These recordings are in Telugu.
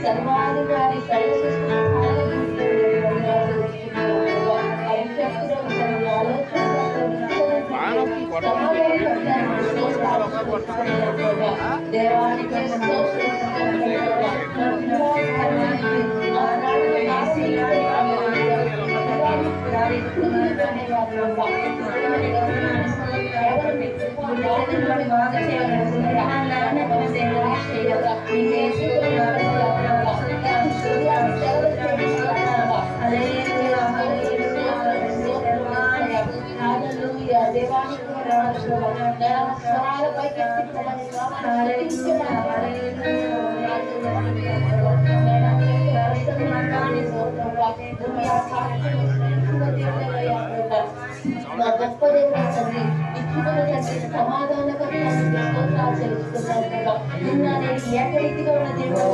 సర్వాధికారి దేవానికి గొప్ప దేవుడు తండ్రి ఇచ్చుకున్న తండ్రి సమాధానకరంగా తెలుసుకున్నాను నిన్న నేను ఏకరీతిగా ఉన్న దేవుడు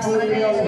మరి ఒక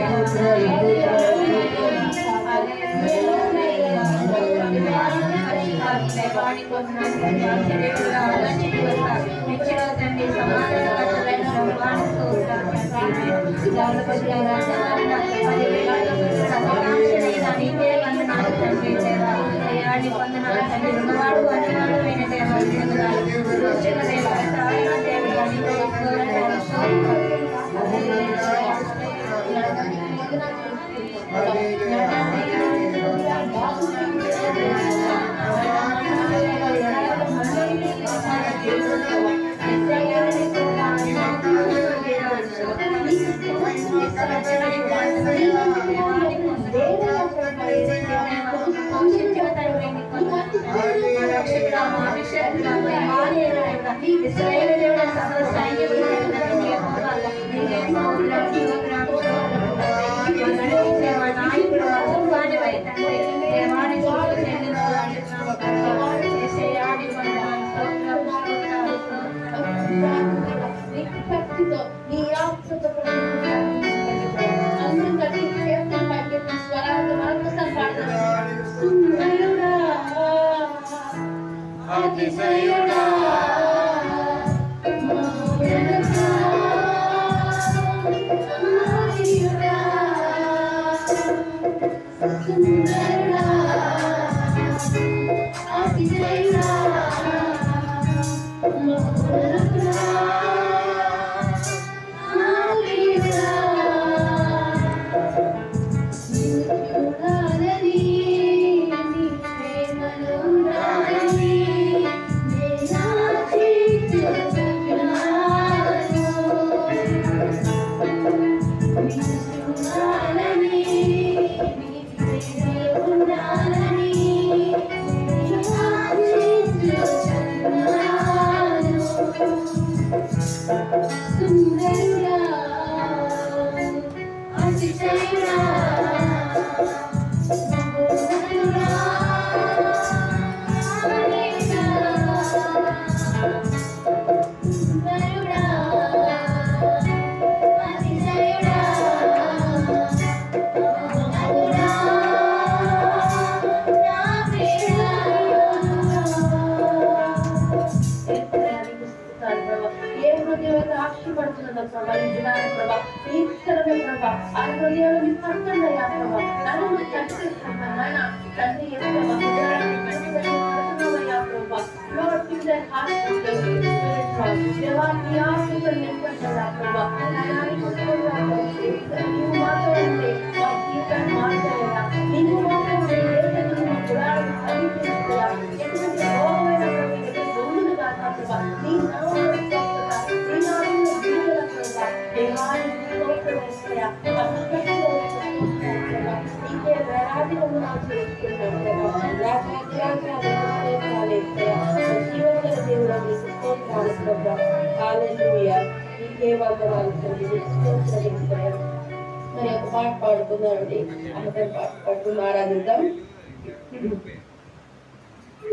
పాట పాడుకుందామండి. అమ్మగారు పాట పాడుకుని ఆరాధిద్దాం.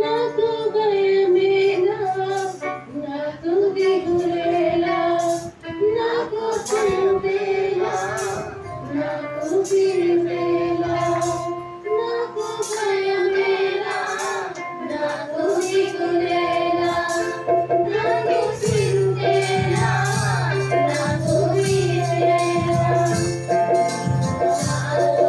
నాకు భయమేలా, నాకు దిగులేలా, నాకు చంపేలా, నాకు పిలిపేలా, నాకు భయమేలా, నాకు దిగులేలా, నాకు చింతేలా, నాకు పిలిపేలా. నాలో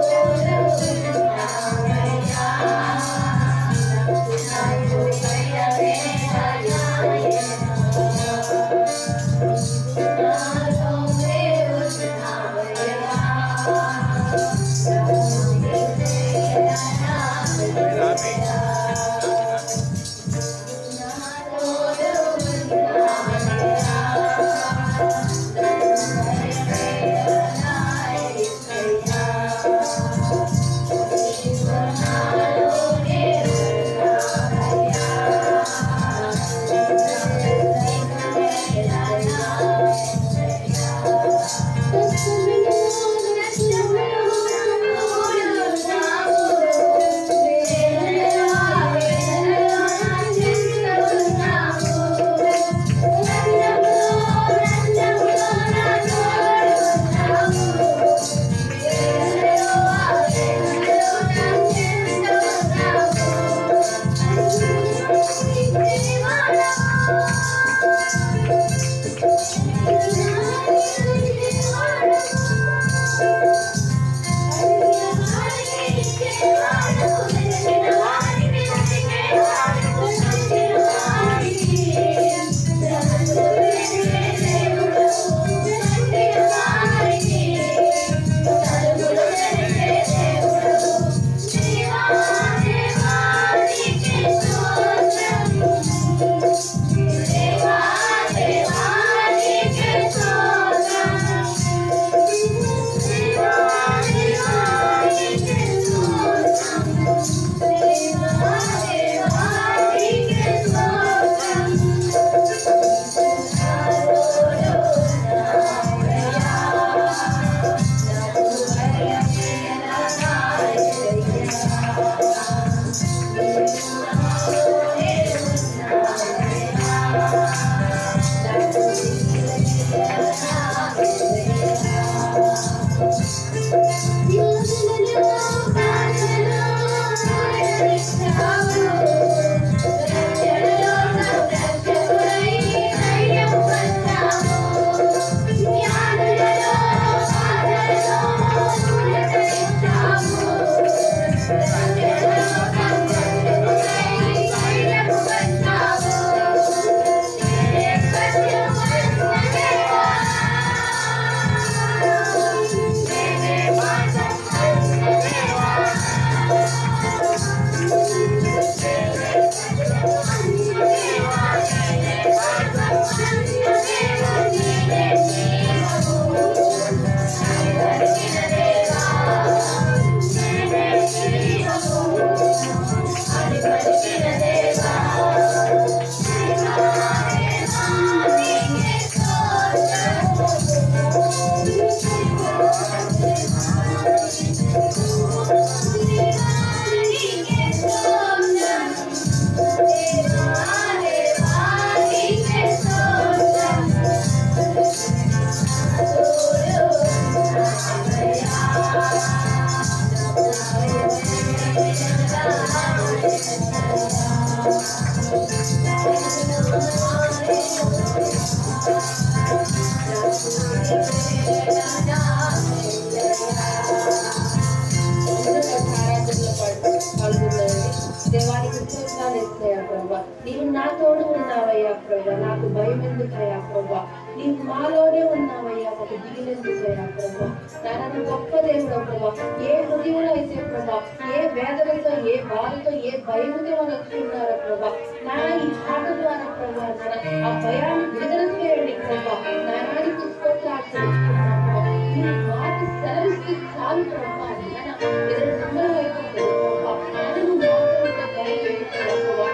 స్తోత్రాలు ఇస్తాయా ప్రభా. నీవు నా తోడు ఉన్నావయ్యా ప్రభా, నాకు భయం ఎందుకయ్యా ప్రభా. నీవు మాలోనే ఉన్నావయ్యా, మాకు దిగినందుకయ్యా ప్రభా. నాన్న గొప్ప దేవుడు ప్రభా. ఏ హృదయంలో అయితే ప్రభా ఏ వేదనతో ఏ బాధతో ఏ భయంతో వాళ్ళు వచ్చి ఉన్నారో ప్రభా, నాన్న ఈ పాట ద్వారా ప్రభా నాన్న ఆ భయాన్ని విడుదల చేయండి ప్రభా. నానానికి స్తోత్రాలు చెల్లిస్తున్నాము. ఈ మాట సెలవిస్తే చాలు ప్రభా. నాన్న ఎదురు నమ్మలు అయిపోతుంది ప్రభా. నన్ను మాత్రం భయం ప్రభా.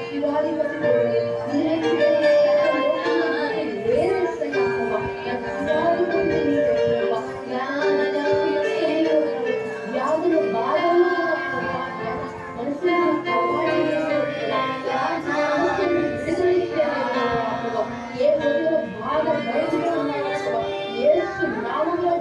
శివాధిపతి వ్యాధులు బాధలు ఏ బాధ బయట యేసు నామములో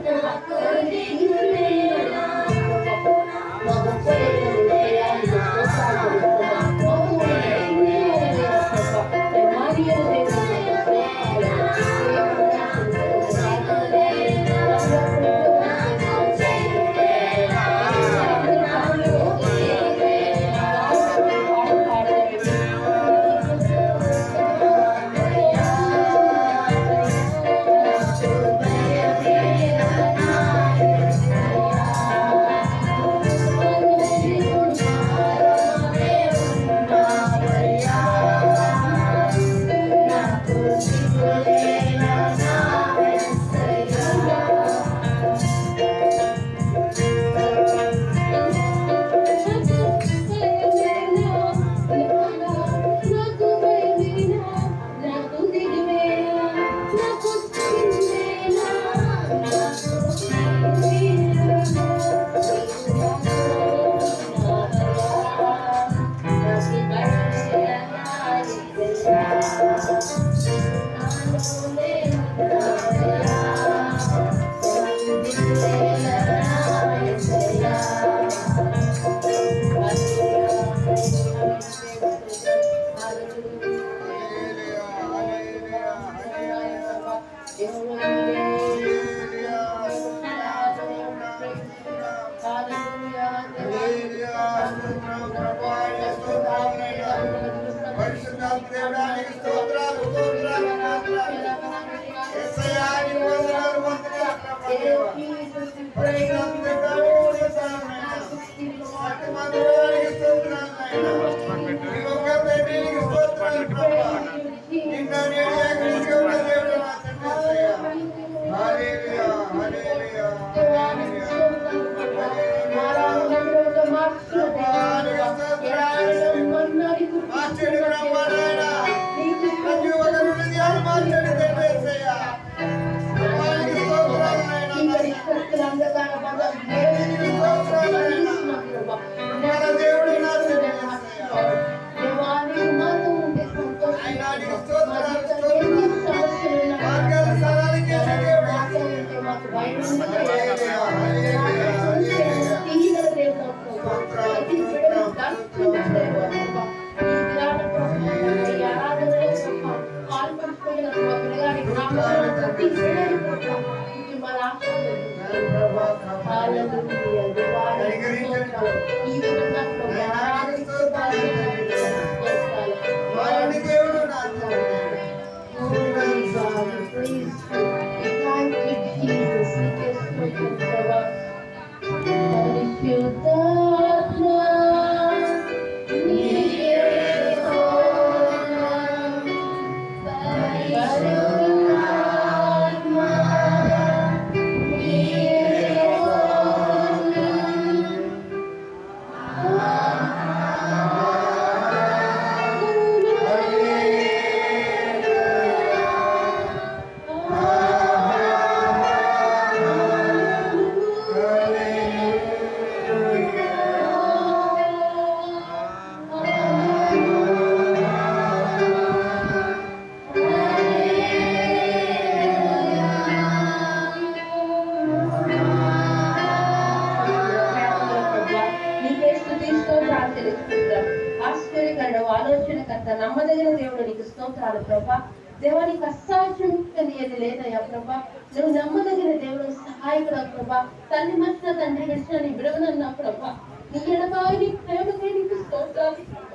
నమ్మదగిన దేవుడు నీకు స్తోత్రాలు ప్రభా. దేవానికి అసాధ్యం ఏది లేదయ్యా ప్రభా. నువ్వు నమ్మదగిన దేవుడు, సహాయకుడు ప్రభా. తల్లి మధ్య తండ్రి విడిచిన నీ విడవనన్నా ప్రభా. నీ ఎడబాయి నీ ప్రేమకే నీకు స్తోత్రాలు.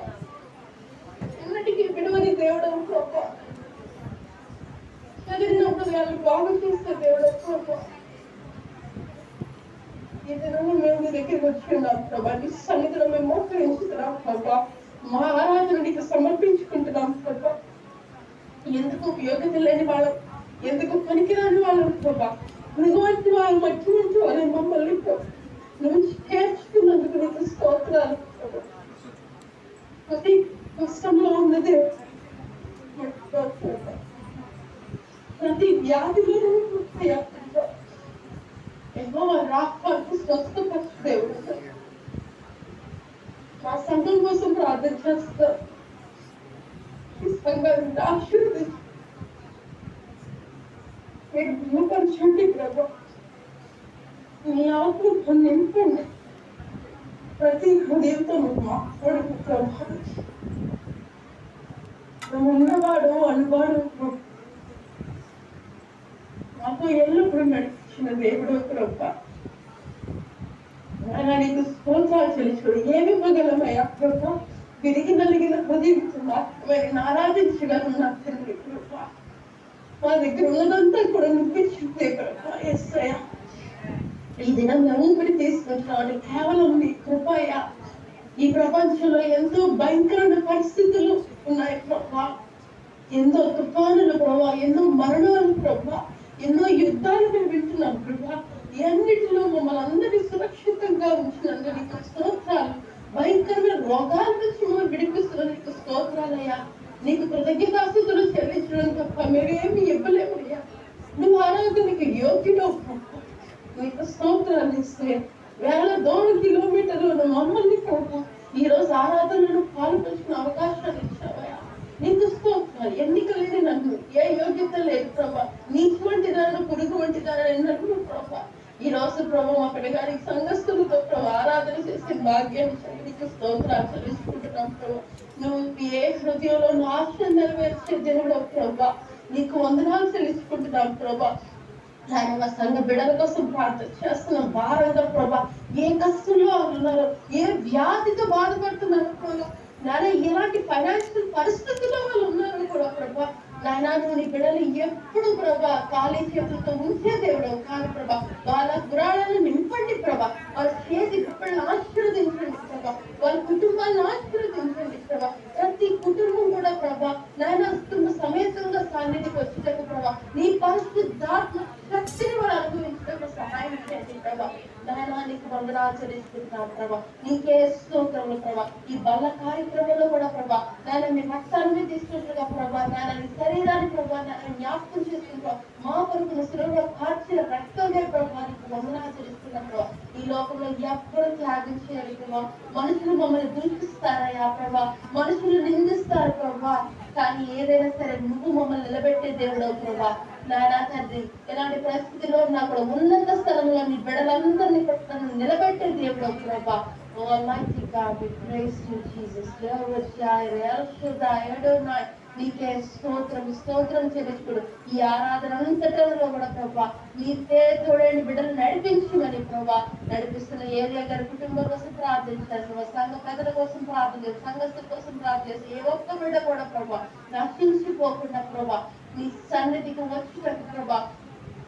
హృదయాలు బాగు చేసే దేవుడు ప్రభా. ఈ దినము మేము నీ దగ్గరికి వచ్చి ఉన్నాం ప్రభా. నీ సన్నిధిలో మేము మోకరించుతున్నాం ప్రభా. మా ఆరాధన నీకు సమర్పించుకుంటున్నాం ప్రభా. ఎందుకు యోగ్యత లేని వాళ్ళం, ఎందుకు పనికిరాని వాళ్ళం ప్రభా. నిజమంటి వాళ్ళు మట్టి నుంచి వాళ్ళని మమ్మల్ని నువ్వు చేర్చుకున్నందుకు నీకు స్తోత్రాలు ప్రభా. ప్రతి కష్టంలో ఉన్నదే ప్రతి వ్యాధిలో రాకు స్వస్థపరచు దేవుడు. మా సంఘం కోసం ప్రార్థన చేస్తా. ఈ సంఘాన్ని ఆశీర్వదించు, మీరు భూపరచండి ప్రభా. మీ ఆత్మ నింపండి. ప్రతి హృదయంతో నువ్వు మాట్లాడు ప్రభా. నువ్వు ఉన్నవాడు అనువాడు మాతో ఎల్లప్పుడు నడిచిన దేవుడు ప్రభా. నీకు స్తోత్రాలు చెల్లించుకోడు. ఏమి ఇవ్వగలమయ్యా ప్రభా. విరిగి నలిగిన హృదయంతో ఆరాధించగలను తండ్రి ప్రభా. మా దగ్గర ఉన్నదంతా కూడా నింపించిందే ప్రభా. యేసయ్యా, ఈ దినం ఎవరి తీసుకుంటున్నావు కేవలం నీ కృపయ్యా. ఈ ప్రపంచంలో ఎంతో భయంకరమైన పరిస్థితులు ఉన్నాయి ప్రభా. ఎన్నో తుఫానులు ప్రభా, ఎన్నో మరణాలు ప్రభా, ఎన్నో యుద్ధాలు మేము వింటున్నాం ప్రభా. అన్నిటిలో మమ్మల్ని అందరినీ సురక్షితంగా ఉంచినందుకు నీకు స్తోత్రాలు. భయంకరమైన రోగాల నుంచి మమ్మల్ని విడిపిస్తున్న నీకు స్తోత్రాలయ్యా. నీకు కృతజ్ఞతాస్తుతులు చెల్లించడం తప్ప మేమేమి ఇవ్వలేమయ్యా. నువ్వు ఆరాధనకి యోగ్యుడు ప్రభా. నీకు స్తోత్రాలు ఇస్తే వేల దూర కిలోమీటర్లను మమ్మల్ని ప్రభా ఈ రోజు ఆరాధనలను పాల్పంచుకునే అవకాశాలు ఇచ్చావయ్యా. నీకు స్తోత్రాలు. ఎన్నిక లేని నన్ను, ఏ యోగ్యత లేదు ప్రభా. నీకు వంటి దాన్ని, పురుగు వంటి దాన్ని నన్ను ప్రభా. ఈ రోజు ప్రభా మా పిల్లగారికి సంఘస్థులతో ప్రభా ఆరాధన చేసే భాగ్యాన్ని నీకు స్తోత్రాలు చెల్లించుకుంటున్నాం ప్రభా. నువ్వు ఏ హృదయంలో నా ఆశ నెరవేర్చే దేవుడు ప్రభా. నీకు వందనాలు చెల్లించుకుంటున్నాం ప్రభా. ఆయన మా సంఘ బిడ్డల కోసం ప్రార్థన చేస్తున్నాం భారంగా ప్రభా. ఏ కష్టంలో ఉన్నారు, ఏ వ్యాధితో బాధపడుతున్నారు ప్రభా. నాన్న ఎలాంటి ఫైనాన్షియల్ పరిస్థితుల్లో వాళ్ళు ఉన్నారు కూడా ప్రభా. నాయన నువ్వు నీ బిడ్డలు ఎప్పుడు ప్రభా ఖాళీ చేతులతో ఉంచే దేవుడు కాదు ప్రభా. వాళ్ళ గురాలను నింపండి ప్రభా. వాళ్ళ చేతి గుప్పలను ఆశీర్వదించండి ప్రభా. వాళ్ళ కుటుంబాలను ఆశీర్వదించండి ప్రభా. ప్రతి కుటుంబం కూడా ప్రభా నాయన కుటుంబ సమేతంగా సన్నిధికి వచ్చేటకు ప్రభా నీ పరిశుద్ధాత్మ శక్తిని వాళ్ళు అనుభవించడానికి సహాయం చేయండి ప్రభా. నాయన నీకు వందనాలు చెల్లించుకుంటున్నాం ప్రభా. నీకే స్తోత్రములు ప్రభా. ఈ బల్ల కార్యక్రమంలో కూడా ప్రభా నాయన మీ రక్తాన్ని తీసుకుంటుగా ప్రభా. నాయన నీ శరీరాన్ని ప్రభా నాయన జ్ఞాపకం చేసుకుంటా. మా కొరకు శిలువలో కార్చిన రక్తమే ప్రభా నీకు వందనాలు చెల్లిస్తున్నాం ప్రభా. ఈ లోకంలో ఎవ్వరూ త్యాగం చేయాలి ప్రభా. మనుషులు మమ్మల్ని దూషిస్తారయ్యా ప్రభా. మనుషులు నిందిస్తారు ప్రభా. కానీ ఏదైనా సరే నువ్వు మమ్మల్ని నిలబెట్టే దేవుడవు ప్రభా. నాయనా తండ్రి ఎలాంటి పరిస్థితిలో ఉన్నా కూడా ఉన్నత స్థలంలో నీ బిడ్డలందరినీ నిలబెట్టే దేవుడవు ప్రభా. Almighty God, we praise you, Jesus. నీకే స్తోత్రం చెల్లించుకోడు. ఈ ఆరాధన అంతటంలో కూడా ప్రభా నీకే తోడేండి బిడ్డలు నడిపించమని ప్రభా. నడిపిస్తున్న ఏరియా గారి కుటుంబం కోసం ప్రార్థించారు. సంఘ ప్రజల కోసం ప్రార్థన, సంఘస్థుల కోసం ప్రార్థన, ఏ ఒక్క బిడ్డ కూడా ప్రభా నశించిపోకుండా ప్రభా నీ సన్నిధికి వచ్చినట్టు ప్రభా.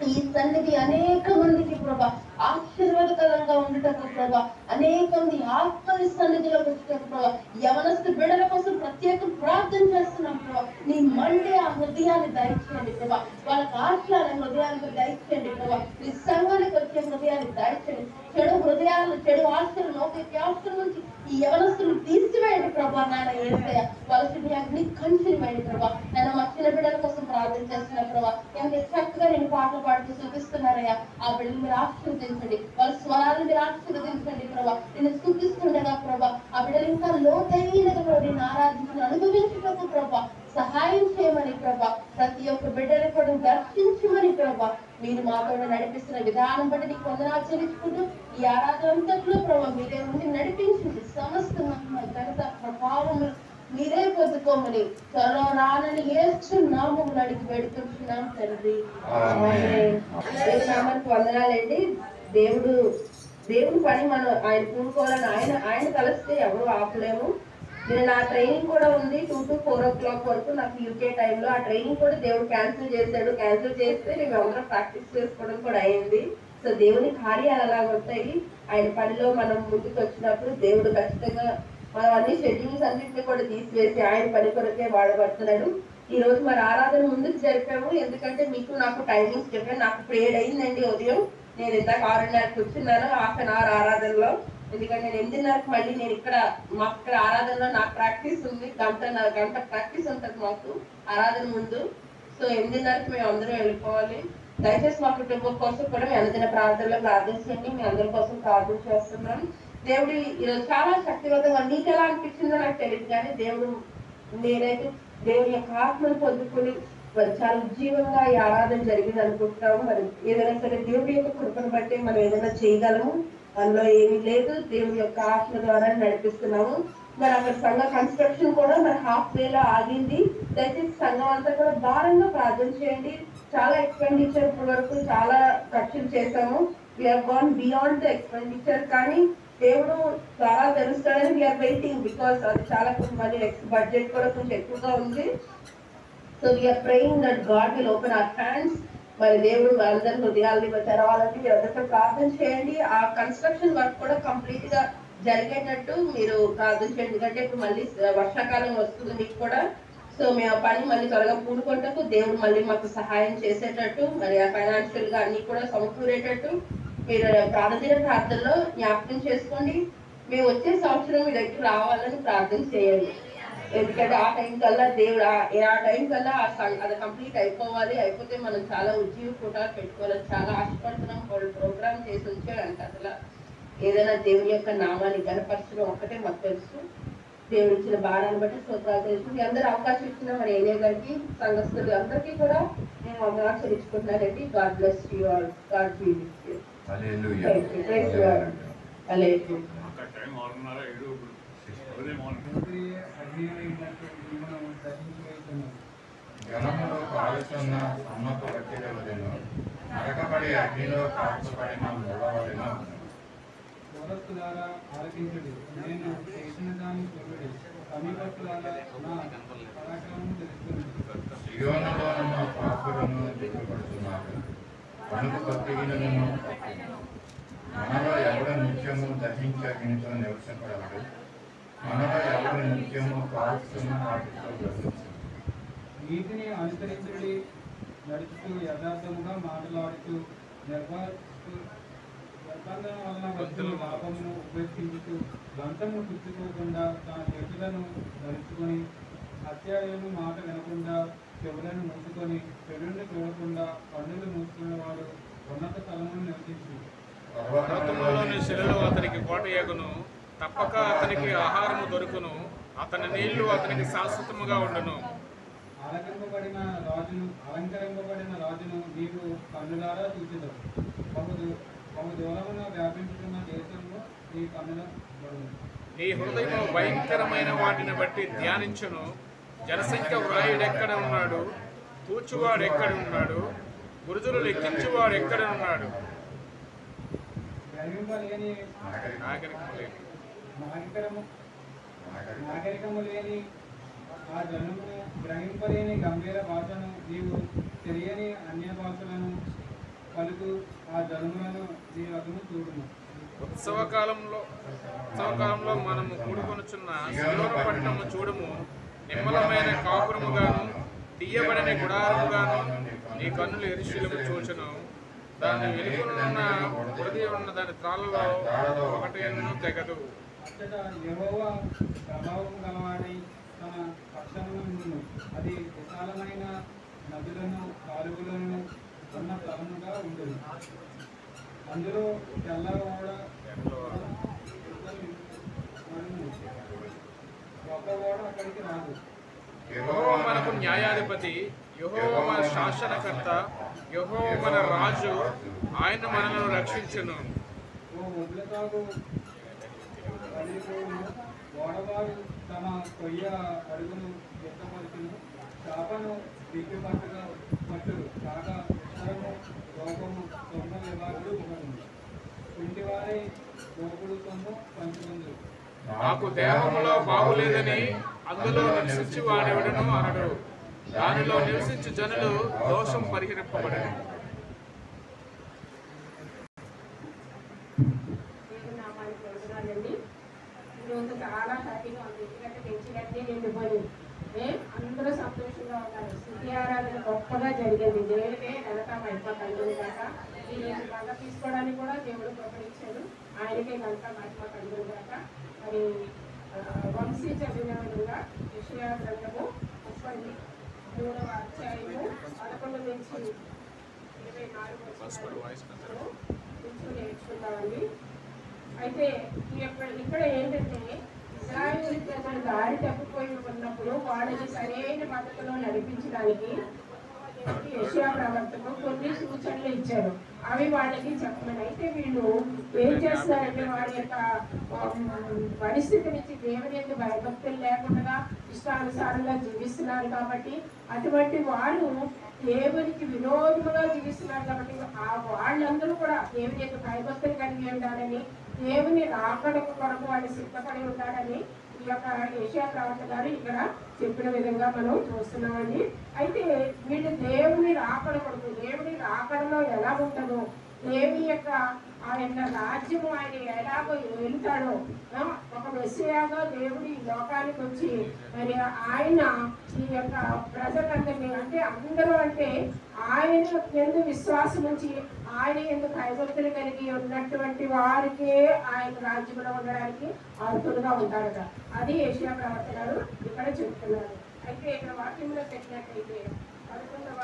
ఈ సన్నిధి అనేక మందికి ప్రభా ఆశీర్వాదకరంగా ఉండటకు ప్రభా. అనేక మంది ఆత్మని సన్నిధిలోకి వచ్చేటకు ప్రభా. యవనస్తు బిడ్డల కోసం ప్రత్యేక ప్రార్థన చేస్తున్నాం ప్రభా. నీ మండే ఆ హృదయాన్ని దయచేయండి ప్రభా. వాళ్ళకి ఆశల హృదయానికి దయచేయండి ప్రభా. నీ సంఘానికి వచ్చే హృదయాన్ని దయచేయండి. చెడు హృదయాలు, చెడు ఆశలు, లోక ఆశల నుంచి ఈ యవనస్తులు తీసివేయండి ప్రభా. నాయన యేసయ్య వాళ్ళకి అగ్ని కంచిని వేయండి ప్రభా. నేను మా చిన్న బిడ్డల కోసం ప్రార్థన చేస్తున్నా ప్రభా. ఎంత చక్కగా నేను పాటలు పాడుతూ చూపిస్తున్నారయ్యా. ఆ బిడ్డలు మీరు ఆశీర్వదించండి. వాళ్ళ స్వరాలు మీరు ఆశీర్వదించండి ప్రభా. నేను చూపిస్తుండగా ప్రభా ఆ బిడ్డలు ఇంకా లోతైనగా నేను ఆరాధించిన అనుభవించటకు ప్రభా సహాయం చేయమని ప్రభా. ప్రతి ఒక్క బిడ్డలు కూడా దర్శించమని ప్రభా మీరు మాతో నడిపిస్తున్న విధానం బట్టి నీకు వందనాలు చెల్లించుకుంటూ ఈ ఆరాధన అంతట్లో ప్రభా మీరే ఉండి నడిపించింది. సమస్త ఘనత ప్రభావములు మీరే పొందుకోమని త్వరలో రానని యేసు నామములో అడిగి వేడుకుంటున్నాం తండ్రి. నామానికి వందనాలండి. దేవుడు పని మనం ఆయన పూనుకోవాలని ఆయన కలిస్తే ఎవరు ఆపలేము. నేను నా ట్రైనింగ్ కూడా ఉంది 2 to 4 o'clock వరకు నాకు యూకే టైంలో. ఆ ట్రైనింగ్ కూడా దేవుడు క్యాన్సిల్ చేశాడు. క్యాన్సిల్ చేస్తే మేము అందరం ప్రాక్టీస్ చేసుకోవడం కూడా అయింది. సో దేవుని కార్యాలు అలాగ ఉంటాయి. ఆయన పనిలో మనం ముందుకు వచ్చినప్పుడు దేవుడు ఖచ్చితంగా మనం అన్ని షెడ్యూల్స్ అన్నింటినీ కూడా తీసివేసి ఆయన పని కొరకే వాడబడుతున్నాడు. ఈ రోజు మరి ఆరాధన ముందుకు జరిపాము. ఎందుకంటే మీకు నాకు టైమింగ్స్ చెప్పాను. నాకు ప్రేయర్ అయిందండి ఉదయం. నేను ఇందాక 6:30 కూర్చున్నాను 1/2 hour ఆరాధనలో. ఎందుకంటే నేను 8:30 మళ్ళీ నేను మాకు ఇక్కడ ఆరాధనలో నాకు ప్రాక్టీస్ ఉంది. గంట ప్రాక్టీస్ ఉంటుంది మాకు ఆరాధన ముందు. సో 8:30 మేము అందరం వెళ్ళిపోవాలి. దయచేసి మా కుటుంబం కోసం కూడా మీ అనుదిన ప్రార్థనలో ప్రార్థించండి. మీ అందరి కోసం ప్రార్థన చేస్తున్నాం. దేవుడు ఈరోజు చాలా శక్తివంతంగా, నీకు ఎలా అనిపించిందో నాకు తెలియదు కానీ నేనైతే దేవుని యొక్క ఆత్మను పొందుకుని మరి చాలా ఉజ్జీవంగా ఈ ఆరాధన జరిగింది అనుకుంటున్నాము. మరి ఏదైనా సరే దేవుడి యొక్క కృపను బట్టి మనం ఏదైనా చేయగలము. అందులో ఏమీ లేదు. దేవుడి యొక్క ఆత్మ ద్వారా నడిపిస్తున్నాము. మరి అక్కడ సంఘ కన్స్ట్రక్షన్ కూడా మరి హాఫ్ వేలో ఆగింది. దయచేసి సంఘం అంతా కూడా భారంగా ప్రార్థన చేయండి. చాలా ఎక్స్పెండిచర్ ఇప్పటి వరకు చాలా ఖర్చులు చేశాము. We're gone beyond the expenditure. కానీ దేవుడు చాలా తెలుస్తాడని వీఆర్ వెయిటింగ్. బికాస్ అది చాలా మళ్ళీ నెక్స్ట్ బడ్జెట్ కూడా కొంచెం ఎక్కువగా ఉంది. So we're praying that God will open our hands. మరి దేవుడు అందరి హృదయాల్ని తెరవాలని మీరు అందరితో ప్రార్థన చేయండి. ఆ కన్స్ట్రక్షన్ వర్క్ కూడా కంప్లీట్ గా జరిగేటట్టు మీరు ప్రార్థన చేయండి. ఎందుకంటే ఇప్పుడు మళ్ళీ వర్షాకాలం వస్తుంది మీకు కూడా. సో మేము ఆ పని మళ్ళీ త్వరగా పూనుకుంటకు దేవుడు మళ్ళీ మాకు సహాయం చేసేటట్టు, మరి ఆ ఫైనాన్షియల్ గా అన్ని కూడా సమకూరేటట్టు మీరు ప్రార్థనలో జ్ఞాపకం చేసుకోండి. మేము వచ్చే సంవత్సరం మీ దగ్గర రావాలని ప్రార్థన చేయండి. ఎందుకంటే ఆ టైం కల్లా దేవుడు ఆ టైం కల్లా అది కంప్లీట్ అయిపోవాలి. అయిపోతే మనం చాలా ఉద్యోగ కూటాలు పెట్టుకోవాలి. చాలా ఆశపడుతున్నాం. వాళ్ళు ప్రోగ్రామ్ చేసి ఉంచాడంట. అసలు ఏదైనా దేవుని యొక్క నామాన్ని గణపరచడం ఒక్కటే మాకు తెలుసు. దేవుడు ఇచ్చిన భారాన్ని బట్టి స్తోత్రాలు తెలుసు. మీ అందరూ అవకాశం ఇచ్చిన మరి ఏనే గారికి సంఘస్థులు అందరికీ కూడా నేను వందనాలు చెల్లించుకుంటున్నానండి. God bless you all. God be with you. Hallelujah. Praise God. Hallelujah. జలములో కాలుతున్న అమ్మకు పట్టిదవలెను, నరకబడి అగ్నిలో కాల్చబడిన ముళ్ళవలెను. పౌరస్తులారా ఆలకించుడి, నేను చేసిన దాన్ని చూడుడి, సమీపస్తులారా నా పరాక్రమం తెలుసుకుని. సియోనులోనున్న పాపులను దిగుపడుతున్నారు, పనుకు కొద్దిగినను. మనలో ఎవడు నిత్యము దహించ అగ్నితో నివసింపడడు, మనలో ఎవడు నిత్యము కాల్చుతున్న వాటితో గ్రహించు. నీతిని అనుసరించుడి, నడుచుతూ యథార్థముగా మాట్లాడుతూ నిర్బంధన వలన వచ్చే లాభమును ఉపేక్షించుతూ లంచము పుచ్చుకోకుండా తన చేతులను ధరించుకొని అత్యాయము మాట వినకుండా చెవులను మూసుకొని చెడుని చూడకుండా కన్నులు మూసుకున్నవాడు ఉన్నత స్థలమును నివసించు. పర్వతములోని శిలలు అతనికి కోటయగును, తప్పక అతనికి ఆహారము దొరుకును, అతని నీళ్లు అతనికి శాశ్వతముగా ఉండును. అలంకరింపబడిన రాజును నీవు కన్నులారా చూచెదవు. బహు దూరమున వ్యాపించుతున్న దేశంలో నీ కన్నుల పడును. నీ హృదయము భయంకరమైన వాటిని బట్టి ధ్యానించును. జనసంఖ్య వ్రాయుడెక్కడ ఉన్నాడు, తూచువాడు ఎక్కడ ఉన్నాడు, గురుజులు లెక్కించువాడు ఎక్కడ ఉన్నాడు. గ్రహింపలేని నాగరికము లేని ఆ జనమును, గ్రహింపలేని గంభీర భాషను, నీవు తెలియని అన్య భాషలను పలుకు ఆ జనములను నీ రకము చూడును. ఉత్సవకాలంలో మనము కూడుకొనుచున్న సియోను పట్టణము చూడుము. నిమ్మలమైన కాపురముగాను తీయబడిన గుడారముగాను నీ కన్నులు యెరూషలేము చూచును. దాని వెలుగునున్న బురద ఉన్న దాని త్రాళ్ళలో ఒకటి తెగదు. అచ్చట యెహోవా ప్రభావం గలవాడై తన పక్షమును ఉండును. అది విశాలమైన నదులను కాలువలను ఉన్న స్థలముగా ఉండును. అందులో తెల్ల ఓడ ఒక ఓడ అక్కడికి రాదు. యెహోవా మనకు న్యాయాధిపతి, యెహోవా మన శాసనకర్త, యెహోవా మన రాజు, ఆయన మనలను రక్షించును. ఓ వదులతాగు ఓడవారు తమ కొయ్య అడుగును ఎత్తపరుచును. చేపను దిగ్గు పట్టుడు కాగా విస్తరము రోగము సొమ్ము విభాగులు ఉండదు. ఇంటివారై రోగుడు సొమ్ము పంచుకుందు. నాకు దేహములో బాగులేదని అందులో నివసించి వాడెవడను అనడు. దానిలో నివసించి జనులు దోషం పరిహరింపబడను. ఈరోజు చాలా హ్యాపీగా ఉంది. ఎందుకంటే పెంచినట్టే నిండిపోయింది. అందరూ సంతోషంగా ఉన్నారు. స్థుతి ఆరాధన గొప్పగా జరిగింది. దేవుడికే ఘనత మహిమ కలుగును గాక. ఈరోజు బండ తీసుకోవడానికి కూడా దేవుడు గొప్పనిచ్చాడు. ఆయనకే ఘనత మహిమ కలుగును గాక. మరి వంశీ చదివిన విధంగా యెషయా గ్రంథము 33వ అధ్యాయము 11 నుంచి 24 నేర్చుకుంటామండి. అయితే ఇక్కడ ఏంటంటే ఇశ్రాయేలు ప్రజలు దారి తప్పిపోయి ఉన్నప్పుడు వాళ్ళని సరైన పద్ధతిలో నడిపించడానికి యెషయా ప్రవక్తకు కొన్ని సూచనలు ఇచ్చారు. అవి వాళ్ళకి చెప్పమని. అయితే వీళ్ళు ఏం చేస్తున్నారంటే వారి యొక్క పరిస్థితి నుంచి దేవుని యొక్క భయభక్తులు లేకుండా ఇష్టానుసారంగా జీవిస్తున్నారు. కాబట్టి అటువంటి వాళ్ళు దేవునికి విరోధముగా జీవిస్తున్నారు. కాబట్టి వాళ్ళందరూ కూడా దేవుని యొక్క భయభక్తులు కలిగి ఉండాలని, దేవుని రాకడ కొరకు వాళ్ళు సిద్ధపడి ఉండాలని ఈ యొక్క యెషయా ప్రవక్త గారు ఇక్కడ చెప్పిన విధంగా మనం చూస్తున్నామండి. అయితే వీళ్ళు దేవుని రాకడ కొరకు, దేవుని రాకడలో ఎలా ఉంటుందో, దేవుని యొక్క ఆయన రాజ్యము ఆయన ఎలాగో వెళ్తాడో, ఒక మెస్సియాగా దేవుడి లోకానికి వచ్చి మరి ఆయన ఈ యొక్క ప్రజలందరినీ అంటే అందరూ అంటే ఆయన ఎందు విశ్వాసం ఉంచి ఆయన ఎందు భయభక్తులు కలిగి ఉన్నటువంటి వారికే ఆయన రాజ్యంలో ఉండడానికి అర్హులుగా ఉంటారట. అది యెషయా ప్రవక్త గారు ఇక్కడ చెప్తున్నారు. అయితే ఇక్కడ వాక్యంలో పెట్టినట్టయితే 11వ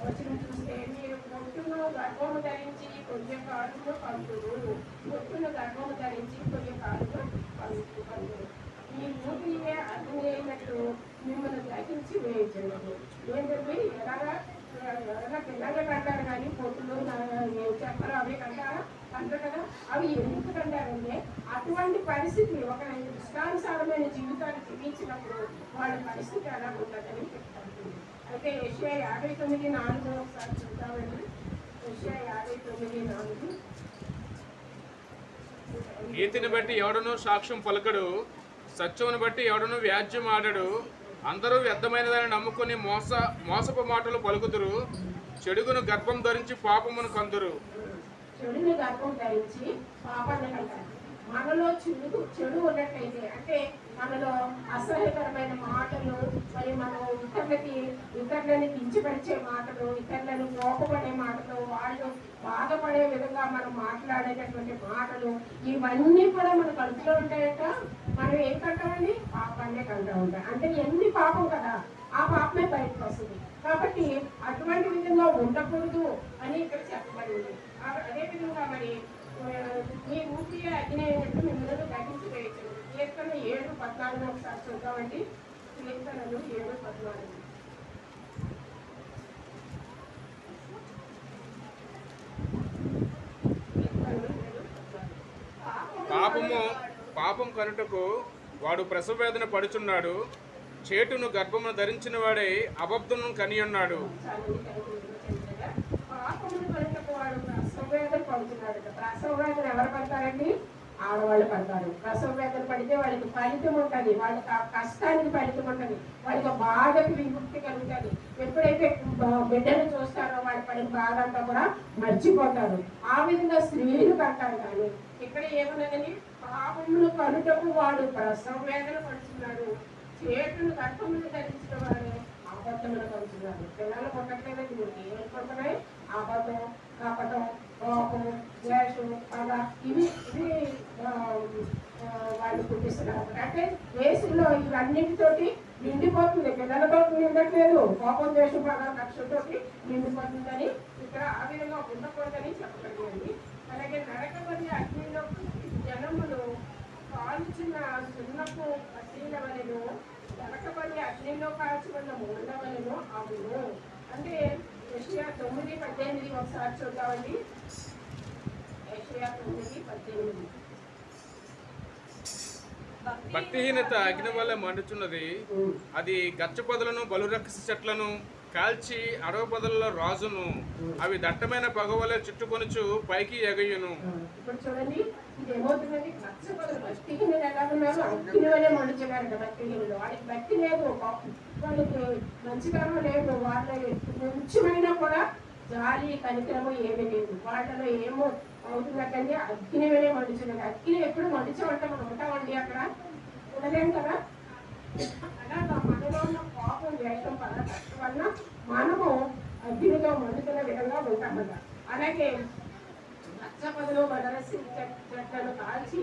వచనం చూస్తే, మీరు పొట్టును గర్భము ధరించి కొద్ది కాలును పండురు, పొట్టును గర్భము ధరించి కొద్ది కాలును పండురు, మీ మూతియే అగ్ని అయినట్టు మిమ్మల్ని గ్రహించి వేయించండి. ఏంటంటే ఎలాగా పిల్లలు కంటారు కానీ పొట్టులు చెప్పలు అవి కంటారా? అంటారు కదా. అవి ఎందుకు కంటారంటే అటువంటి పరిస్థితి ఒక ఇష్టానుసారమైన జీవితాన్ని జీవించినప్పుడు వాళ్ళ పరిస్థితి ఎలా ఉంటుందని చెప్తారు. అయితే యెషయా 59:4 ఒకసారి చూద్దామండి. యెషయా 59:4. నీతిని బట్టి ఎవడనూ సాక్ష్యం పలకడు, సత్యమును బట్టి ఎవడనూ వ్యాజ్యం ఆడడు. అందరూ వ్యర్థమైనదని నమ్ముకుని మోసపు మాటలు పలుకుదురు. చెడుగును గర్భం ధరించి పాపమును కందురు. చెడుని గర్భం ధరించి పాపాన్ని కంటారు. మనలో చెడు ఉన్నట్లయితే అంటే మనలో అసహ్యకరమైన మాటలు, మరి మనం ఇతరులని కించపరిచే మాటలు, ఇతరులను కోపపడే మాటలు, వాళ్ళు బాధపడే విధంగా మనం మాట్లాడేటటువంటి మాటలు, ఇవన్నీ కూడా మన కడుపులో ఉంటాయట. మనం ఏం కంటామండి? పాపాన్నే కంటూ ఉంటాం. అంటే ఎన్ని పాపం కదా, ఆ పాపమే బయటకు వస్తుంది. కాబట్టి అటువంటి విధంగా ఉండకూడదు అని ఇక్కడ చెప్పబడింది. అదేవిధంగా మరి మీ ఊపిరి అగ్ని అయినట్టు మిమ్మల్ని గ్రహించి వేయించండి. కీర్తన 7:14 ఒకసారి చూద్దామండి. కీర్తనలు 7:14. పాపం కనుటకు వాడు ప్రసవ వేదన పడుచున్నాడు. చేటును గర్భమును ధరించిన వాడే అబద్ధమును కనియున్నాడు. పాపమును కనుటకు వాడు ప్రసవ వేదన పడుతున్నాడు. ప్రసవ వేదన ఎవరు పడతారండి? ఆడవాళ్ళు పడతారు. ప్రసవ వేదన పడితే వాళ్ళకి ఫలితం ఉంటుంది, వాళ్ళకి ఆ కష్టానికి ఫలితం ఉంటుంది, వాళ్ళకి బాధకి విముక్తి కలుగుతుంది. ఎప్పుడైతే బిడ్డను చూస్తారో వాళ్ళ పడిన బాధ అంతా కూడా మర్చిపోతారు. ఆ విధంగా స్త్రీలు కంటారు. కానీ ఇక్కడ ఏమన్నదని, పాపమును కనుటకు వాడు ప్రసవ వేదన పడుతున్నాడు, చేతులు గర్భమును ధరించిన వాడు అబద్ధములు పడుతున్నాడు. పిల్లలు కొట్టట్లేదండి, మీకు ఏమనుకుంటున్నాయి? అబద్ధం, కపటం, కోపం, ద్వేషం, పగ ఇవి వాళ్ళు పుట్టిస్తున్నారు. అంటే దేశంలో ఇవన్నిటితోటి నిండిపోతుంది. పిల్లలతో నిండట్లేదు, కోపం, ద్వేషం, పగ, కక్షతోటి నిండిపోతుందని ఇక్కడ ఆ విధంగా ఉండకూడదని చెప్పబడింది. అలాగే నరకబడి అగ్నిలో జనములు కాల్చిన సున్నపు పసీల వలెను, నరకబడి అగ్నిలో కాల్చుకున్న మూల వలెను అవును. అంటే యెషయా 9:18 ఒకసారి చూద్దామండి. యెషయా 9:18. భక్తిహీనత అగ్ని వల్ల మండుచున్నది. అది గచ్చ పొదలను బలురక్ష చెట్లను కాల్చి అడవ పొదలలో రాజును. అవి దట్టమైన పగవలే చుట్టుకొనుచు పైకి ఎగయును. ఇప్పుడు చూడండి, ఇది ఏమవుతుందండి నచ్చబోదు. భక్తిహీనులు ఎలా ఉన్నారు? అగ్ని వలె మండుచున్నారట భక్తిహీనులు. వాళ్ళకి భక్తి లేదు, వాళ్ళకి మంచితనం లేదు, వాళ్ళ కొంచెమైనా కూడా జాలి కనికరము ఏమీ లేదు. వాళ్ళలో ఏమో అవుతున్నట్టండి అగ్ని వలె మండుచున్నది. అగ్ని ఎప్పుడు మండుచామంటే మనం ఉంటామండి అక్కడ ఉండలేం కదా. అలాగా మనలో ఉన్న కోపం వేయటం వల్ల మనము అగ్నిలో మండుతున్న విధంగా ఉంటామన్న. అలాగే నచ్చ పొదలు వదలసి చెట్లను కాల్చి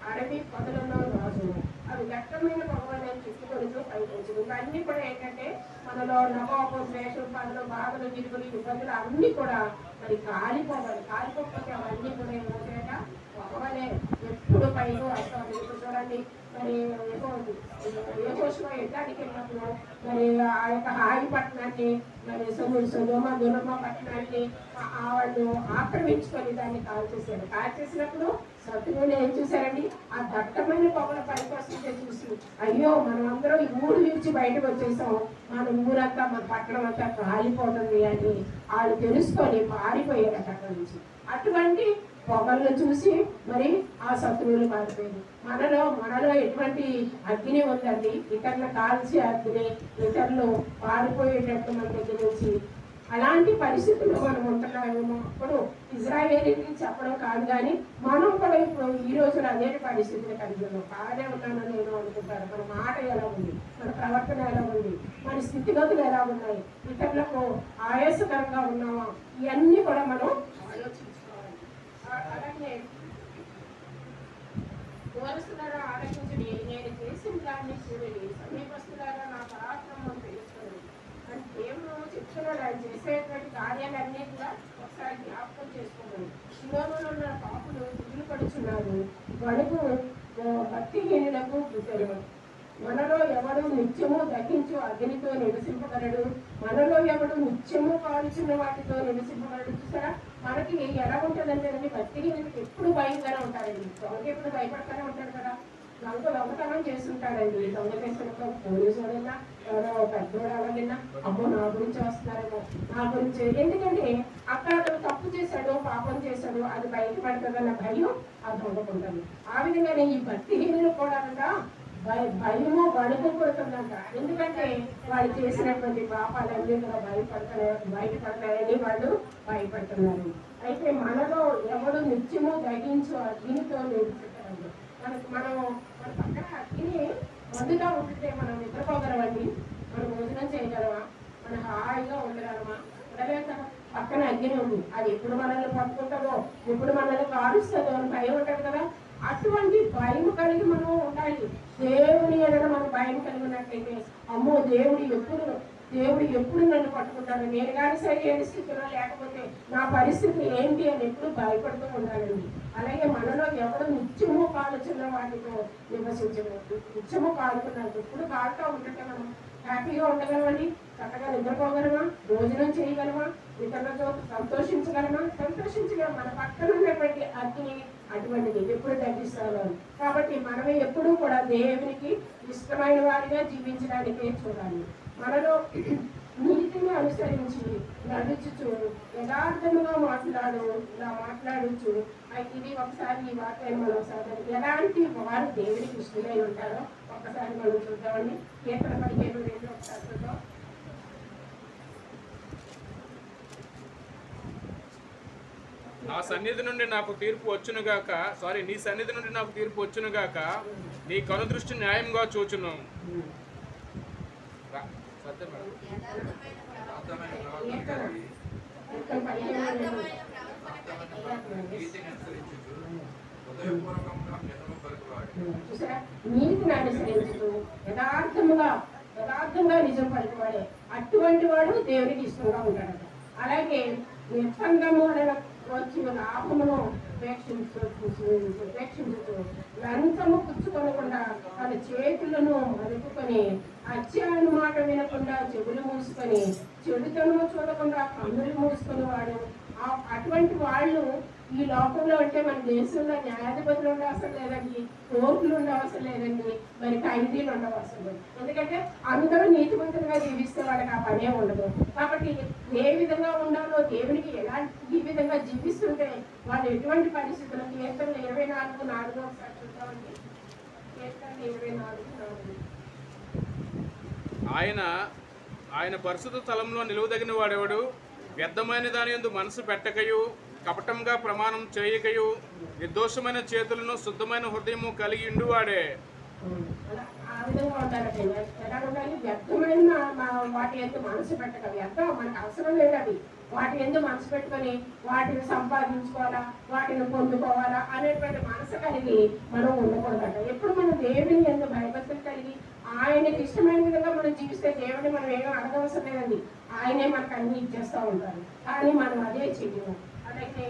అడవి పొదలలో రాజు అవి దట్టమైన పొగలను చుట్టుకొని పైకొచ్చింది. ఇవన్నీ కూడా ఏంటంటే మనలో నవోపం ద్వేషం పనులు బాధలు విరుగులు ఇబ్బందులు అన్నీ కూడా మరి కాలిపోవాలి. కాలిపోకపోతే అవన్నీ కూడా ఏమవుతాయట పొగవలే ఎప్పుడు పైకి వస్తాం. చూడండి మరి ఏకోశం యుద్ధానికి వెళ్ళినప్పుడు మరి ఆ యొక్క హాయి పట్టణాన్ని మరి సుధమ దురమ పట్టణాన్ని వాళ్ళు ఆక్రమించుకొని దాన్ని కాల్చేశారు. కాల్చేసినప్పుడు శత్రువులు ఏం చూశారండి? ఆ దట్టమైన పొగల పైకి వస్తుంటే చూసి అయ్యో మనం అందరం ఈ ఊరు విడిచి బయటకు వచ్చేసాం, మన ఊరంతా మన పట్టణం అంతా కాలిపోతుంది అని వాళ్ళు తెలుసుకొని పారిపోయారు అక్కడి నుంచి. అటువంటి పొగలను చూసి మరి ఆ శత్రువులు మారిపోయింది. మనలో ఎటువంటి అగ్ని ఉందండి? ఇతరులు కాల్చి అగ్ని, ఇతరులు పారిపోయేటట్టు మన దగ్గర నుంచి అలాంటి పరిస్థితుల్లో మనం ఉంటున్నామేమో. అప్పుడు ఇజ్రాయేలీకి చెప్పడం కాదు, కానీ మనం కూడా ఇప్పుడు ఈ రోజున అదే పరిస్థితిని కలిగి ఉన్నాం. బాగానే ఉన్నానని నేను అనుకుంటాను. మన మాట ఎలా ఉంది, మన ప్రవర్తన ఎలా ఉంది, మన స్థితిగతులు ఎలా ఉన్నాయి, ఇతరులకు ఆయాసకరంగా ఉన్నామా, ఇవన్నీ కూడా మనం ఆలోచించుకోవాలి. అలాగే దూరస్తులారా ఆలోచించండి, నేను చేసిన దాన్ని చూడండి, సమీపస్తులారా నా పరాక్రమం తెలుసుకోండి అని దేవుడు చెప్తున్నాడు. ఆయన చేసేటువంటి కార్యాలన్నీ కూడా ఒకసారి జ్ఞాపకం చేసుకోవాలి. శిలోనులో ఉన్న పాపులు దిగులు పడుచున్నారు, వణుకు భక్తిహీనులకు పుట్టరు. మనలో ఎవడు నిత్యము దహించు అగ్నితో నివసింపగలడు, మనలో ఎవడు నిత్యము కాల్చిన వాటితో నివసింపగలడు. చూసారా మనకి ఎలా ఉంటుందంటే భక్తిహీనులకి ఎప్పుడు భయంగానే ఉంటారండి. దొంగ ఎప్పుడు భయపడతానే ఉంటాడు కదా. దొంగతనం చేస్తుంటాడండి. దొంగ చేసినప్పుడు పోలీసు వాళ్ళైనా ఎవరో పెద్దోడు ఎవరైనా అమ్మో నా గురించి వస్తున్నారేమో, నా గురించి. ఎందుకంటే అక్కడ తప్పు చేశాడు, పాపం చేశాడు, అది బయటపడుతుందన్న భయం ఆ దొంగకుంటుంది. ఆ విధంగానే ఈ భక్తిహీనులు కూడా భయము వణుకు పడుతుందంట. ఎందుకంటే వాళ్ళు చేసినటువంటి పాపాలన్నీ కూడా బయటపడతాయని వాళ్ళు భయపడుతున్నారు. అయితే మనలో ఎవడు నిత్యము దహించు అగ్నితో నిలుచుతాడు. మన పక్కన అగ్ని మందుగా ఉంటుంటే మనం నిద్రపోగలమండి, మనం భోజనం చేయగలమా, మనం హాయిగా ఉండగలమా? ఉండలేం కదా. పక్కన అగ్ని ఉంది, అది ఎప్పుడు మనల్ని పట్టుకుంటుందో, ఎప్పుడు మనల్ని కారుస్తుందో అని భయం ఉంటుంది కదా. అటువంటి భయం కలిగి మనం ఉండాలి. దేవుని ఎడల మనం భయం కలిగి ఉన్నట్లయితే అమ్మో దేవుడు ఎప్పుడు నన్ను పట్టుకుంటాడు, నేను కానీ సరైన స్థితిలో లేకపోతే నా పరిస్థితి ఏంటి అని ఎప్పుడు భయపడుతూ ఉండాలండి. అలాగే మనలో ఎవరు నిత్యము కాలుచున్న వాటితో నివసించలేదు. నిత్యము కాలుతున్నారు, ఎప్పుడు కాలుతూ ఉంటుంటే మనం హ్యాపీగా ఉండగలమని, చక్కగా నిద్రపోగలమా, భోజనం చేయగలమా, ఇతరులతో సంతోషించగలమా? మన పక్కన ఉన్నటువంటి అగ్ని అటువంటిది ఎప్పుడు తగ్గిస్తాను. కాబట్టి మనమే ఎప్పుడూ కూడా దేవునికి ఇష్టమైన వారిగా జీవించడానికే చూడాలి. మనలో నీతిని అనుసరించి నడుచుచు యథార్థముగా ఇలా మాట్లాడుచు. ఇది ఒకసారి ఈ వాక్యాన్ని మనం సాధారణ ఎలాంటి వారు దేవునికి ఇష్టమై ఉంటారో ఒక్కసారి మనం చూద్దామండి. కీర్తన 15:2 ఒకసారి చూద్దాం. నా సన్నిధి నుండి నాకు తీర్పు వచ్చునుగాక, నీ సన్నిధి నుండి నాకు తీర్పు వచ్చునుగాక, నీ కనుదృష్టి న్యాయంగా చూచును. నీతిని అనుసరించు యథార్థంగా నిజం పలుకువాడే అటువంటి వాడు దేవునికి ఇష్టంగా ఉంటాడట. అలాగే నిర్బంధము వచ్చిన లాభమును ఉపేక్షించుతూ లంచము పుచ్చుకొనకుండా తన చేతులను మలుపుకొని అత్యాను మాట వినకుండా చెవులు మూసుకొని చెడుతనము చూడకుండా కన్నులు మూసుకొని వాడు. అటువంటి వాళ్ళు ఈ లోకంలో అంటే మన దేశంలో న్యాయాధిపతులు ఉండవసరం లేదండి, కోర్టులు ఉండవసరం లేదండి, మరి ఖైదీలు ఉండవసరం లేదు. ఎందుకంటే అందరూ నీతిమంతులుగా జీవిస్తే వాళ్ళకి ఆ పనే ఉండదు. కాబట్టి ఏ విధంగా ఉండాలో దేవునికి ఈ విధంగా జీవిస్తుంటే వాళ్ళు ఎటువంటి పరిస్థితులు. కీర్తనలు 24:4 ఒకసారి చూద్దామండి. కీర్తనలు 24:4. ఆయన పరిశుద్ధ స్థలంలో నిలువదగిన వాడెవడు? వ్యర్థమైన దాని యందు మనసు పెట్టకయు, కపటంగా ప్రమాణం చేయకయు, నిర్దోషమైన చేతులను శుద్ధమైన హృదయము కలిగి ఉండువాడే. ఆ విధంగా ఉంటారంటే ఎలా ఉండాలి? వ్యర్థమైన వాటి ఎందు మనసు పెట్టక, వ్యర్థం మనకు అవసరం లేదు అవి. వాటి ఎందు మనసు పెట్టుకొని వాటిని సంపాదించుకోవాలా, వాటిని పొందుకోవాలా అనేటువంటి మనసు కలిగి మనం ఉండకూడదట. ఎప్పుడు మనం దేవుని ఎందు భయభక్తులు కలిగి ఆయనకి ఇష్టమైన విధంగా మనం జీవిస్తే దేవుని మనం ఏమీ అడగవసరం లేదండి, ఆయనే మనకు అన్ని ఇచ్చేస్తూ ఉంటారు. కానీ మనం అదే చేయము. అలాగే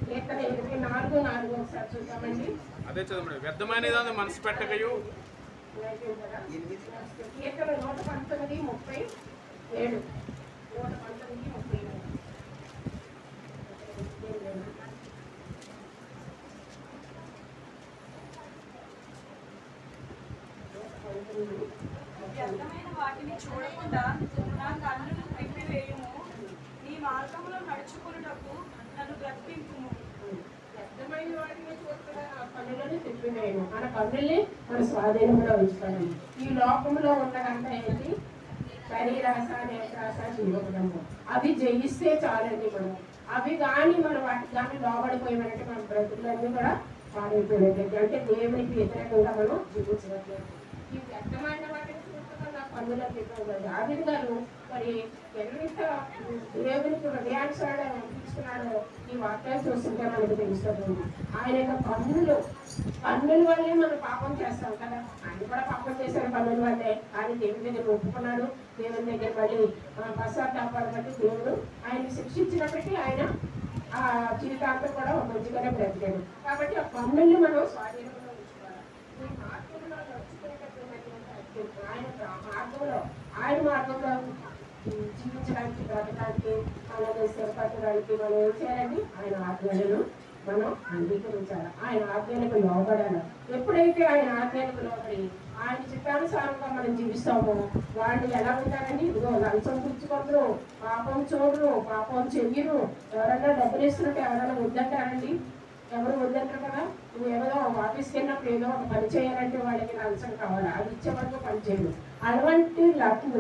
కీర్తన 24:4 ఒకసారి చూద్దామండి. అదే చదవండి. వ్యర్థమైన దాన్ని మనసు పెట్టకయు. కీర్తన 119:37. 119:37. వ్యర్థమైన వాటిని చూడకుండా నా కన్నులు త్రిప్పివేయుము, నీ మార్గంలో నడుచుకున్నటకు నన్ను బ్రతికింపుము. వ్యర్థమైన వాటిని చూడకుండా నా కన్నులను తిప్పివేయము. మన కన్నుల్ని మన స్వాధీనంలో ఉంచుతాను. ఈ లోకంలో ఉన్నదంతా ఏంటి? శరీరాశ, నేత్రాశ, జీవకుడము. అవి జయిస్తే చాలండి. మనం అవి కానీ మనం వాటికి కానీ లోబడిపోయామంటే మన బ్రతుకులన్నీ కూడా పాడైపోయినట్లయితే, అంటే దేవునికి వ్యతిరేకంగా మనం జీవించినట్లయితే ఈ వ్యర్థమైన వాటిని చూడకుండా నా కన్నుల తిప్పకూడదు. ఆవిడ గారు మరి ఎంత దేవునికి హృదయానుసారం అనిపించుకున్నాడో ఈ వాక్యాలు చూస్తుంటే మనకు తెలుస్తుంది. ఆయన యొక్క కన్నుల వల్లే మనం పాపం చేస్తాం కదా. ఆయన కూడా పాపం చేశాడు కన్నుల వల్లే. కానీ దేవుని దగ్గర ఒప్పుకున్నాడు. దేవుని దగ్గర మళ్ళీ పశ్చాత్తాపాలు బట్టి దేవుడు ఆయన శిక్షించినప్పటికీ ఆయన ఆ జీవితాంతం కూడా మంచిగానే బ్రతికాడు. కాబట్టి ఆ కన్నుల్ని మనం స్వాధీనంలో ఉంచుకోవాలి. ఈ మార్గంలో ఆయన మార్గంలో జీవించడానికి, బ్రతకడానికి, అలాగే స్థిరపరచడానికి మనం ఏం చేయాలండి? ఆయన ఆజ్ఞలను మనం అంగీకరించాలి. ఆయన ఆజ్ఞలకు లోబడాలి. ఎప్పుడైతే ఆయన ఆజ్ఞలకు లోబడి ఆయన చిత్తానుసారంగా మనం జీవిస్తామో వాళ్ళు ఎలా ఉంటారండి? ఇదిగో లంచం పుచ్చుకోరు, పాపం చూడరు, పాపం చెయ్యరు. ఎవరైనా డబ్బులు ఇస్తున్నట్టు ఎవరైనా వద్దంటారండి? ఎవరు వద్దంటారు కదా. నువ్వు ఏదో ఆఫీస్కి వెళ్ళినప్పుడు ఏదో ఒక పని చేయాలంటే వాళ్ళకి లంచం కావాలి, అది ఇచ్చే వరకు పని చేయడు. అటువంటి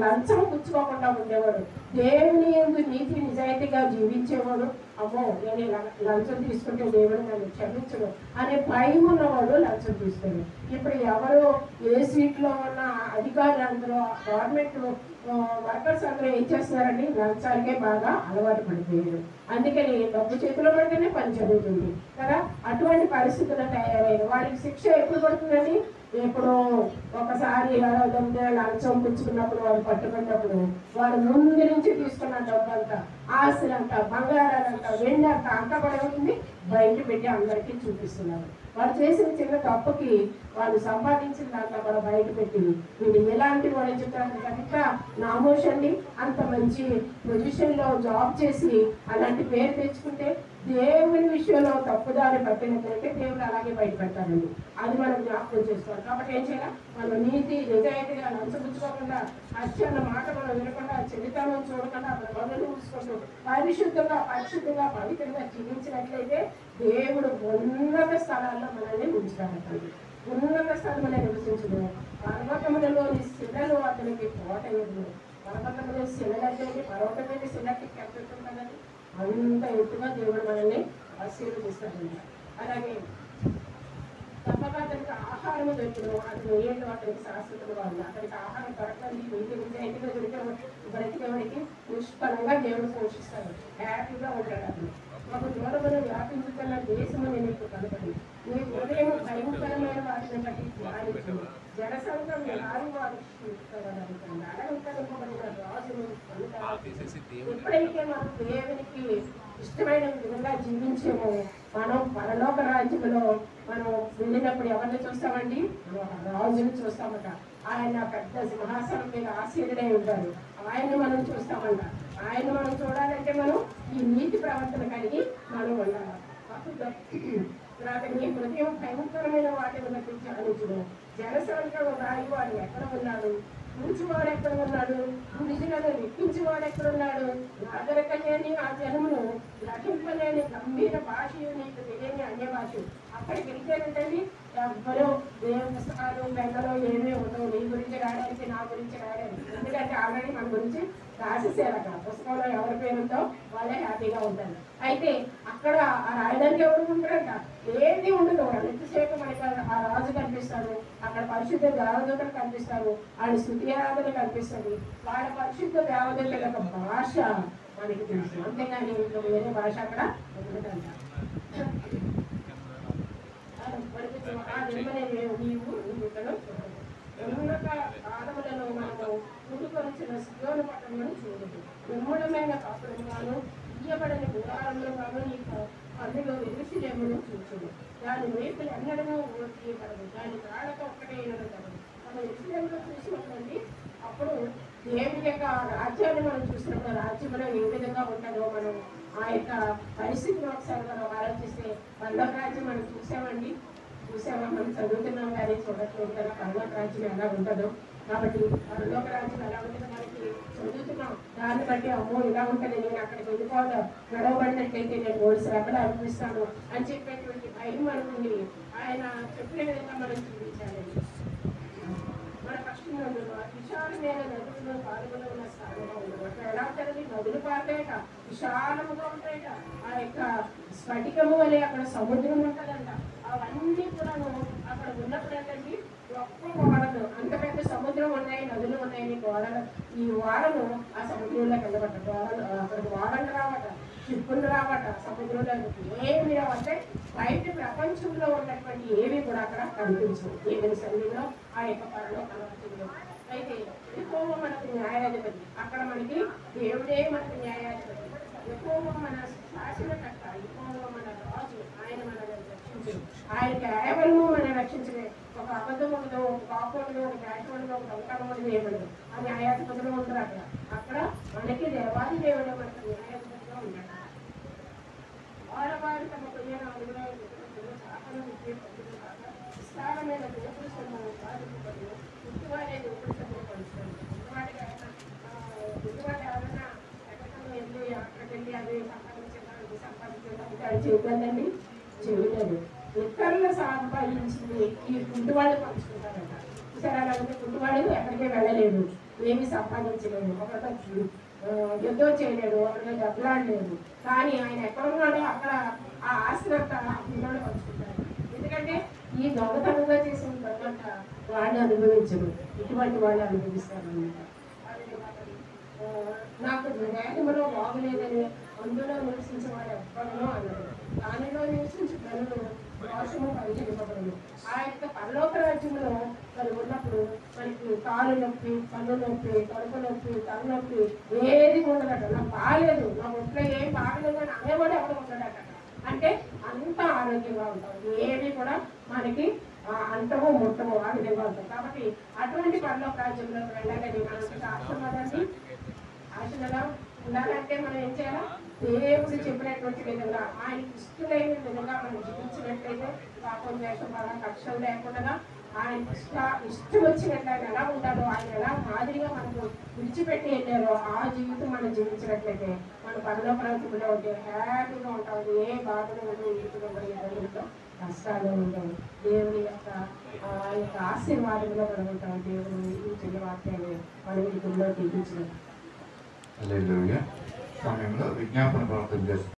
లంచం పుచ్చుకోకుండా ఉండేవాడు, దేవుని యందు నీతి నిజాయితీగా జీవించేవాడు. అమ్మో నేను లంచం తీసుకుంటే దేవుడు నన్ను క్షమించడు అనే భయం ఉన్నవాడు లంచం తీస్తాడు. ఇప్పుడు ఎవరు ఏ సీట్లో ఉన్న అధికారులు అందరూ, గవర్నమెంట్ వర్కర్స్ అందరూ ఏం చేస్తున్నారండి? లంచానికే బాగా అలవాటు పడిపోయారు. అందుకని డబ్బు చేతిలో పడితేనే పని జరుగుతుంది కదా. అటువంటి పరిస్థితులు తయారైన వాళ్ళకి శిక్ష ఎప్పుడు పడుతుందండి? ఇప్పుడు ఒకసారి లంచం పుచ్చుకున్నప్పుడు వాడు పట్టుకున్నప్పుడు వాడు ముందు నుంచి తీసుకున్న డబ్బు అంతా, ఆస్తులంతా, బంగారాలంతా, వెండి అంతా అంతా కూడా ఏమవుతుంది? బయట పెట్టి అందరికీ చూపిస్తున్నారు. వాళ్ళు చేసిన చిన్న తప్పుకి వాళ్ళు సంపాదించిన దాంట్లో కూడా బయట పెట్టి వీడు ఎలాంటి వాడు చెప్తారు కనుక నామోషండి. అంత మంచి పొజిషన్లో జాబ్ చేసి అలాంటి పేరు తెచ్చుకుంటే దేవుని విషయంలో తప్పుదారి పట్టినట్లయితే దేవుడు అలాగే బయటపెడతారండి. అది మనం జ్ఞాపకం చేసుకోవాలి. కాబట్టి ఏం చేయాలి? మనం నీతి నిజాయితీగా లంచపుచ్చుకోకుండా, అచ్చన్న మాట మనం వినకుండా, చెడుతనం చూడకుండా, మన పనులు చూసుకుంటూ పరిశుద్ధంగా పవిత్రంగా జీవించినట్లయితే దేవుడు ఉన్నత స్థలాల్లో మనల్ని ఉంచుతాడండి. ఉన్నత స్థలంలో నివసించదు. పర్వతములలోని శిలలు అతనికి పోటయ్యదు. పర్వతములో శిలలంటే పర్వతమైన శిలకి కట్టుకుంటుందని అంత ఎత్తుగా దేవుడు మనల్ని ఆశీర్వదిస్తాడండి. అలాగే తప్పక అతనికి ఆహారం దొరికిన అతను ఏళ్ళు అతనికి శాశ్వతంగా ఉంది. అతనికి ఆహారం దొరకండి, నీటి నిజాయితీగా బ్రతికేవాడికి పుష్కలంగా దేవుడు పోషిస్తాడు. హ్యాపీగా ఉంటాడు. అతను ఒక దూరమును వ్యాపించుతున్న దేశముని నీకు కనపడి నీ హృదయం భయంకరమైన వాటిని బట్టి ధ్యానించు. జనసంఘం అలంకరింపబడిన రాజును ఎప్పుడైతే మనం దేవునికి ఇష్టమైన విధంగా జీవించేమో మనం పరలోక రాజ్యంలో మనం వెళ్ళినప్పుడు ఎవరిని చూస్తామండి? మనం రాజుని చూస్తామట. ఆయన పెద్ద సింహాసనం మీద ఆసీనుడై ఉంటాడు. ఆయన్ని మనం చూస్తామంట. ఆయన మనం చూడాలంటే మనం ఈ నీతి ప్రవర్తన కలిగి మనం ఉండాలి. తర్వాత నీ హృదయం భయంకరమైన వాటిని బట్టి ధ్యానించును. జనసంఖ్యలో రాయివాడు ఎక్కడ ఉన్నాడు? కూర్చువాడు ఎక్కడ ఉన్నాడు? గుడిజలను రెక్కించేవాడు ఎక్కడున్నాడు? నాగరికలేని ఆ జనమును గ్రహింపలేని గంభీర భాషయు నీకు తెలియని అన్య భాష. అక్కడికి వెళ్తేనంటండి ఎవ్వరూ ఏ పుస్తకాలు బెంగలో ఏమీ ఉండవు. నీ గురించి రాయడానికి, నా గురించి రాయడానికి. ఎందుకంటే ఆల్రెడీ మన గురించి రాసేసారు. అక్కడ పుస్తకంలో ఎవరి పేరుందో వాళ్ళే హ్యాపీగా ఉంటారు. అయితే అక్కడ ఆ రాయడానికి ఎవరు ఉంటారంట? ఏది ఉండదు. ఎంతసేపు మనకి ఆ రాజు కనిపిస్తాడు, అక్కడ పరిశుద్ధ దేవదూతలు కనిపిస్తారు, ఆయన స్తుతియారాధన కనిపిస్తుంది. వాళ్ళ పరిశుద్ధ దేవదూతల యొక్క భాష మనకి తెలుసు. అంతేగాని ఇంకా వేరే భాష అక్కడ ఉండదంట. నీవు ఉన్నత ఆదములను మనము కూడుకొనిచిన సియోను పట్టణమును చూడదు. నిర్మూలమైన కాపురముగాను ఇయ్యబడని గుడారములు గాను నీకు అందులో ఎరుసలేమును చూచుడు. దాని వైపులు ఎన్నడూ తీయబడదు, దాని ప్రాణతో ఒక్కటే ఎనగదు. మనం ఎరుసలేములో చూసినటువంటి అప్పుడు దేవుని యొక్క రాజ్యాన్ని మనం చూసినప్పుడు రాజ్యంలో ఏ విధంగా ఉంటుందో మనం ఆ యొక్క పరిస్థితిని ఒకసారి మనం ఆలోచిస్తే పరలోక రాజ్యం మనం చూసామండి. మనం చదువుతున్నాం కానీ చూడట్లేదు కదా పరలోక రాజ్యం ఎలా ఉంటుందో. కాబట్టి పరలోక రాజ్యం ఎలా ఉంటుందో మనకి చదువుతున్నాం. దాన్ని బట్టి అమ్మో ఇలా ఉంటుంది, నేను అక్కడికి వెళ్ళిపోదా, గడవబడినట్లయితే నేను ఓడి శ్రమలు అనిపిస్తాను అని చెప్పేటువంటి భయం అనుకుంది. ఆయన చెప్పిన విధంగా మనం చూపించాలండి. మన పశ్చిమ విశాలమైన నదులలో పాల్గొన ఉన్న స్థానంలో ఉండదు. అక్కడ ఎలా ఉంటుందండి? నదులు పారుతాయట, విశాలముగా ఉంటాయట. ఆ యొక్క స్ఫటికము వలె అక్కడ సముద్రం ఉంటుందంట. అవన్నీ కూడాను అక్కడ ఉన్నప్పుడు ఏంటండి ఒక్క వాడలు, అంత పెద్ద సముద్రం ఉన్నాయి, నదులు ఉన్నాయి, గోడలు. ఈ వాడలు ఆ సముద్రంలోకి వెళ్ళబట్ట, గోడలు అక్కడికి వాడలు రావట, షిప్పులు రావట, సముద్రంలో ఏమి రావంటే బయట ప్రపంచంలో ఉన్నటువంటి ఏవి కూడా అక్కడ కనిపించవు. దేవుని సన్నిధిలో ఆ యొక్క పరలోక రాజ్యంలో. అయితే ఎక్కువ మనకు న్యాయాధిపతి, అక్కడ మనకి దేవుడే మనకు న్యాయాధిపతి. ఎక్కువ మన శాసనకర్త, ఎక్కువ మన రాజు, ఆయన మనల్ని రక్షించడు. ఆయన కేవలము మనం రక్షించలే. ఒక అబద్ధం ఉండదు, ఒక పాపం ఉండదు, ఒక ద్వేషం ఉండదు, ఒక దొంగతనం ఉండదు, ఏమడదు. ఆ న్యాయాధిపతులు ఉంటారు అక్కడ. అక్కడ మనకి దేవాది దేవుడు మనకు న్యాయాధిపతిగా ఉన్నాడు. వారవారు తమ పుణ్యనాలుగులో విస్తారమైన దోపుడు సొమ్ము బాధింపబడి గుర్తువాడే దోపుడు సొమ్ము పంచుతాడు. గుర్తువాడు ఎవరైనా ఎక్కడికో వెళ్ళి అక్కడికి వెళ్ళి అది సంపాదించడానికి చేయదండి, చేయలేదు. ఇతరులు సంపాదించింది ఈ గుడ్డివాళ్ళు పంచుకుంటారంట. సరే అలాగే గుడ్డివాడు ఎక్కడికే వెళ్ళలేదు, ఏమీ సంపాదించలేదు, ఒకరితో యుద్ధం చేయలేదు, ఒకరితో దెబ్బలాడలేదు. కానీ ఆయన ఎక్కడున్నాడో అక్కడ ఆ ఆస్తినంతా పిల్లలు పంచుకుంటారు. ఎందుకంటే ఈ దొంగతనంగా చేసిన దొంగంట వాళ్ళు అనుభవించరు, ఇటువంటి వాళ్ళు అనుభవిస్తారు అన్నమాట. నాకు దేహంలో బాగులేదని అందులో నివసించేవాడు ఎవ్వడనో అన్నాడు. దానిలో నివసించి ప్రజలు దోషము పరిచయింపబడను. ఆ యొక్క పరలోక రాజ్యంలో మరి ఉన్నప్పుడు మనకి కాలు నొప్పి, కన్ను నొప్పి, కడుపు నొప్పి, తలనొప్పి ఏది ఉండదట. నాకు బాగాలేదు, నా ఒంట్లో ఏం బాగలేదు అని అనేవాడు ఎవరు ఉండడట. అంటే అంత ఆరోగ్యంగా ఉంటాం, ఏది కూడా మనకి అంతము ముట్టము ఆ విధంగా ఉంటాం. కాబట్టి అటువంటి పరలోక రాజ్యంలో వెళ్ళాలని మనకి ఆశీర్వాదాన్ని ఆశగా ఉండాలంటే మనం ఏం చేయాలా? దేవుడు చెప్పినటువంటి విధంగా ఆయనకి ఇష్టమైన విధంగా మనం జీవించినట్లయితే పాపం లేకుండా, కక్షలు లేకుండా ఆయన ఇష్టం వచ్చినట్టు ఆయన ఎలా ఉంటారో, ఆయన ఎలా మాదిరిగా మనకు విడిచిపెట్టి వెళ్ళారో ఆ జీవితం మనం జీవించినట్లయితే మన పరలోక రాజ్యంలో ఉంటే హ్యాపీగా ఉంటాం. ఏ బాధలు ఉండవు, ఈటుగా ఉండవు, కష్టాలు ఉండవు. దేవుని యొక్క ఆ యొక్క ఆశీర్వాదంలో మనం ఉంటాం. దేవుడు ఈ చిన్న వాక్యాన్ని మన వీటిలో తీర్చింది. సమయంలో విజ్ఞాపన ప్రార్థన చేస్తాం.